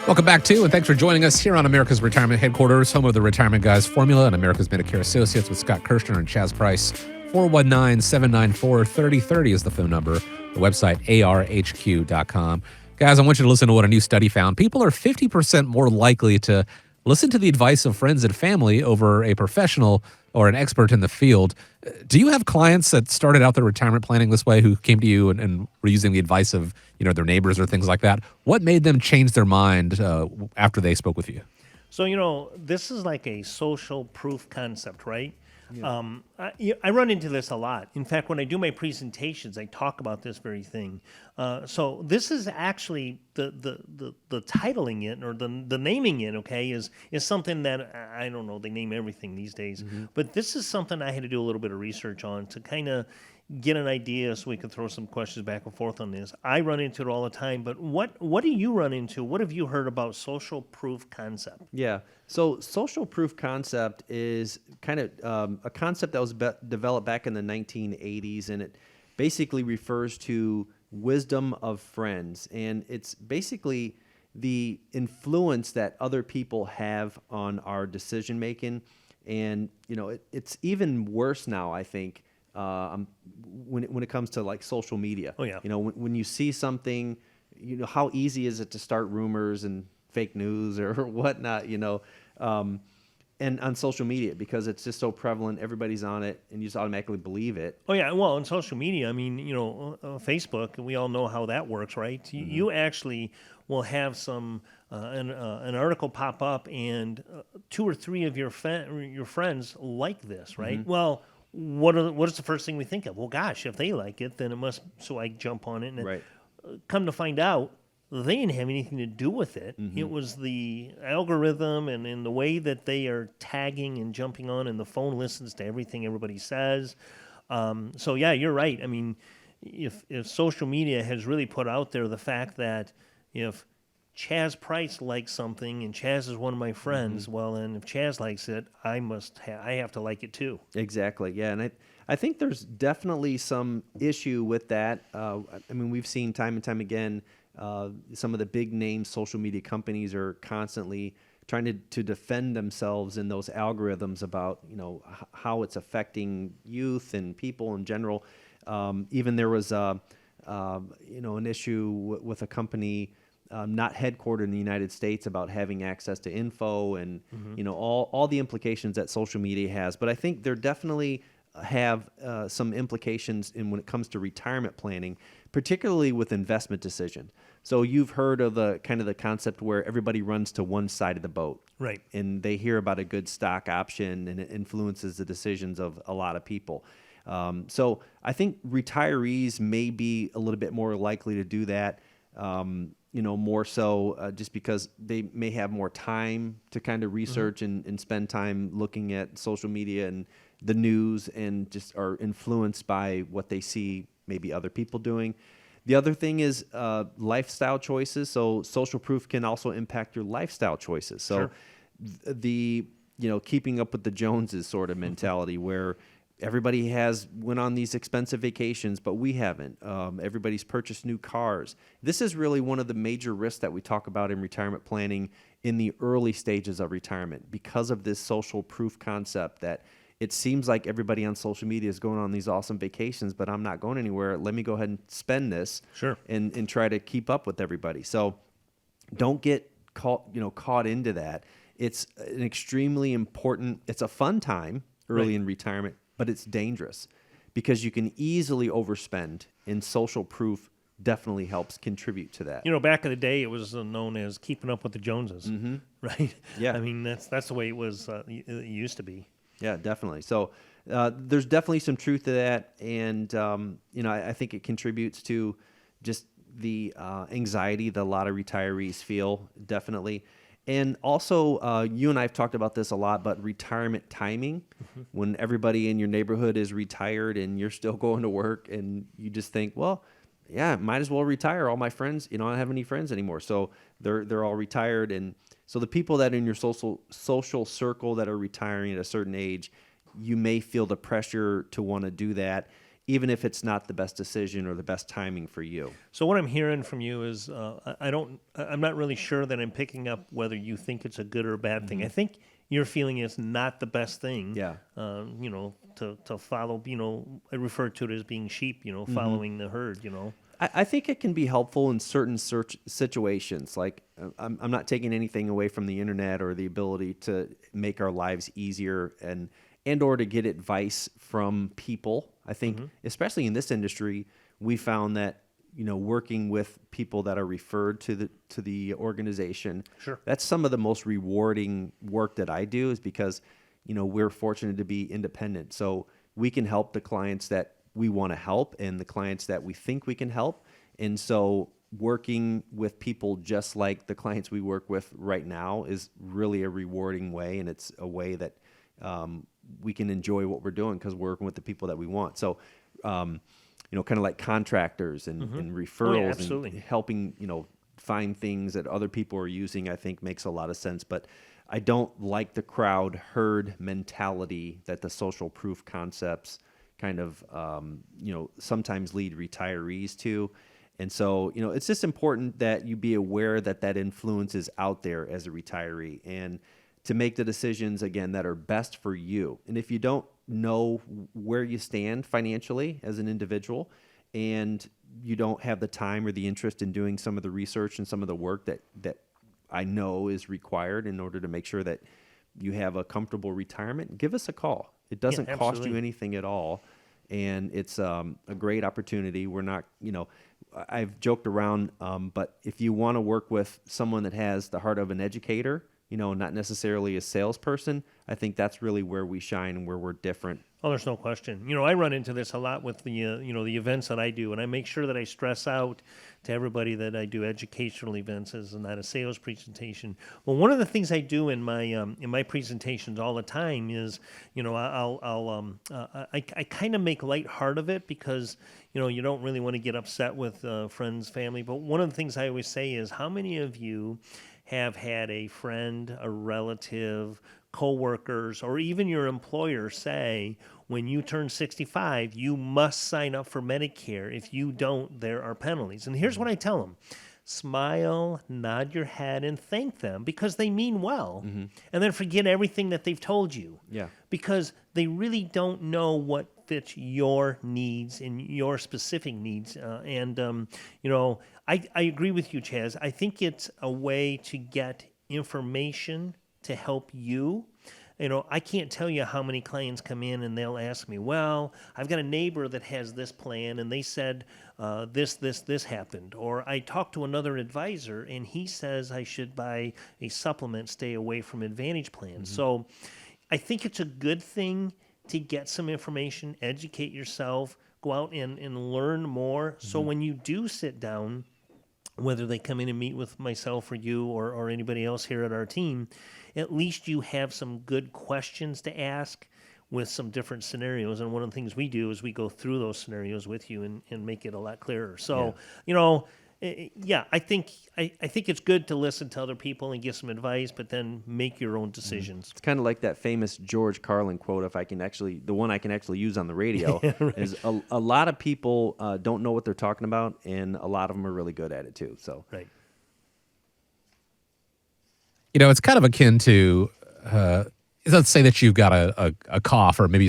Welcome back to, and thanks for joining us here on America's Retirement Headquarters, home of the Retirement Guys Formula and America's Medicare Associates with Scott Kirshner and Chaz Price. 419-794-3030 is the phone number. The website, arhq.com. Guys, I want you to listen to what a new study found. People are 50% more likely to listen to the advice of friends and family over a professional or an expert in the field. Do you have clients that started out their retirement planning this way who came to you and were using the advice of, their neighbors or things like that? What made them change their mind after they spoke with you? So, this is like a social proof concept, right? Yeah. I run into this a lot. In fact, when I do my presentations, I talk about this very thing. So this is actually the titling it or the naming it, okay, is something that, I don't know, they name everything these days. Mm-hmm. But this is something I had to do a little bit of research on to kind of get an idea so we can throw some questions back and forth on this. I run into it all the time, but what do you run into? What have you heard about social proof concept? Yeah, so social proof concept is kind of a concept that was developed back in the 1980s, and it basically refers to wisdom of friends, and it's basically the influence that other people have on our decision making, and it's even worse now, I think. When it comes to like social media. Oh yeah. When you see something, how easy is it to start rumors and fake news or whatnot, and on social media, because it's just so prevalent, everybody's on it, and you just automatically believe it. Oh yeah, well, on social media, I mean, Facebook, we all know how that works, right? Mm-hmm. You actually will have some an article pop up, and 2 or 3 of your friends like this, right? Mm-hmm. Well, what is the first thing we think of? Well, gosh, if they like it, then it must. So I jump on it, and right. Come to find out, they didn't have anything to do with it. Mm-hmm. It was the algorithm and the way that they are tagging and jumping on, and the phone listens to everything everybody says. So yeah, you're right. I mean, if social media has really put out there the fact that if Chaz Price likes something, and Chaz is one of my friends. Mm-hmm. Well, and if Chaz likes it, I have to like it too. Exactly, yeah, and I think there's definitely some issue with that. I mean, we've seen time and time again, some of the big name social media companies are constantly trying to defend themselves in those algorithms about how it's affecting youth and people in general. Even there was an issue with a company. Not headquartered in the United States about having access to info and mm-hmm. All the implications that social media has. But I think there definitely have some implications when it comes to retirement planning, particularly with investment decision. So you've heard of the concept where everybody runs to one side of the boat, right? And they hear about a good stock option, and it influences the decisions of a lot of people. So I think retirees may be a little bit more likely to do that. More so just because they may have more time to kind of research mm-hmm. and spend time looking at social media and the news, and just are influenced by what they see maybe other people doing. The other thing is lifestyle choices. So social proof can also impact your lifestyle choices. So sure. The keeping up with the Joneses sort of mentality mm-hmm. where everybody went on these expensive vacations, but we haven't. Everybody's purchased new cars. This is really one of the major risks that we talk about in retirement planning in the early stages of retirement, because of this social proof concept that it seems like everybody on social media is going on these awesome vacations, but I'm not going anywhere. Let me go ahead and spend this sure. and try to keep up with everybody. So don't get caught into that. It's an extremely important, it's a fun time early in retirement, but it's dangerous because you can easily overspend, and social proof definitely helps contribute to that. Back in the day, it was known as keeping up with the Joneses, mm-hmm. right? Yeah. I mean, that's the way it was. It used to be. Yeah, definitely. So there's definitely some truth to that, and I think it contributes to just the anxiety that a lot of retirees feel, definitely. And also, you and I have talked about this a lot, but retirement timing, mm-hmm. when everybody in your neighborhood is retired and you're still going to work, and you just think, well, yeah, might as well retire. All my friends, I don't have any friends anymore, so they're all retired. And so the people that are in your social circle that are retiring at a certain age, you may feel the pressure to want to do that. even if it's not the best decision or the best timing for you. So what I'm hearing from you is I'm not really sure that I'm picking up whether you think it's a good or a bad thing. I think your feeling is not the best thing. Yeah. To follow, I refer to it as being sheep, following the herd, I think it can be helpful in certain situations. Like I'm not taking anything away from the internet or the ability to make our lives easier and or to get advice from people. I think, especially in this industry, we found that working with people that are referred to the organization. Sure. That's some of the most rewarding work that I do, is because we're fortunate to be independent, so we can help the clients that we want to help and the clients that we think we can help. And so working with people just like the clients we work with right now is really a rewarding way, and it's a way that we can enjoy what we're doing because we're working with the people that we want. So, kind of like contractors and referrals absolutely. and helping, find things that other people are using, I think makes a lot of sense. But I don't like the crowd herd mentality that the social proof concepts kind of, sometimes lead retirees to. And so, it's just important that you be aware that influence is out there as a retiree, and to make the decisions, again, that are best for you. And if you don't know where you stand financially as an individual, and you don't have the time or the interest in doing some of the research and some of the work that I know is required in order to make sure that you have a comfortable retirement, give us a call. It doesn't cost you anything at all. And it's a great opportunity. We're not, I've joked around, but if you want to work with someone that has the heart of an educator, not necessarily a salesperson, I think that's really where we shine and where we're different. Oh, there's no question. I run into this a lot with the the events that I do, and I make sure that I stress out to everybody that I do educational events as not a sales presentation. Well, one of the things I do in my presentations all the time is, I kind of make lightheart of it because you don't really want to get upset with friends, family. But one of the things I always say is, how many of you have had a friend, a relative, coworkers, or even your employer say, when you turn 65, you must sign up for Medicare. If you don't, there are penalties. And here's what I tell them. Smile, nod your head, and thank them because they mean well. And then forget everything that they've told you. Yeah. Because they really don't know what fits your needs and your specific needs. I agree with you, Chaz. I think it's a way to get information to help you. I can't tell you how many clients come in and they'll ask me, well, I've got a neighbor that has this plan and they said this happened. Or I talked to another advisor and he says I should buy a supplement, stay away from Advantage plans. So I think it's a good thing to get some information, educate yourself, go out and learn more. So when you do sit down, whether they come in and meet with myself or you or anybody else here at our team, at least you have some good questions to ask with some different scenarios. And one of the things we do is we go through those scenarios with you and make it a lot clearer. So, I think it's good to listen to other people and get some advice, but then make your own decisions. It's kind of like that famous George Carlin quote, the one I can actually use on the radio, right. Is a lot of people don't know what they're talking about, and a lot of them are really good at it too. So, right. It's kind of akin to, let's say that you've got a cough or maybe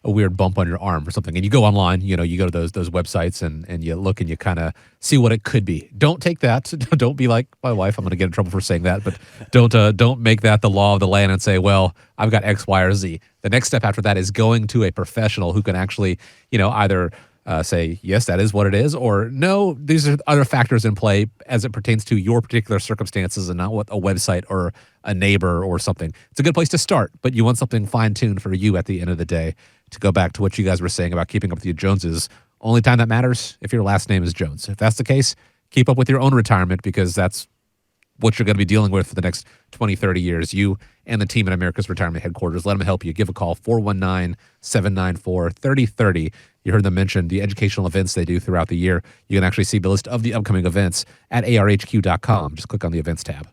a weird bump on your arm or something, and you go online, you go to those websites and you look and you kind of see what it could be. Don't take that. Don't be like my wife. I'm going to get in trouble for saying that, but don't make that the law of the land and say, well, I've got X, Y, or Z. The next step after that is going to a professional who can actually, either say, yes, that is what it is, or no, these are other factors in play as it pertains to your particular circumstances and not what a website or a neighbor or something. It's a good place to start, but you want something fine-tuned for you at the end of the day. To go back to what you guys were saying about keeping up with the Joneses, only time that matters if your last name is Jones. If that's the case, keep up with your own retirement because that's what you're going to be dealing with for the next 20, 30 years. You and the team at America's Retirement Headquarters, let them help you. Give a call, 419-794-3030. You heard them mention the educational events they do throughout the year. You can actually see the list of the upcoming events at arhq.com. Just click on the events tab.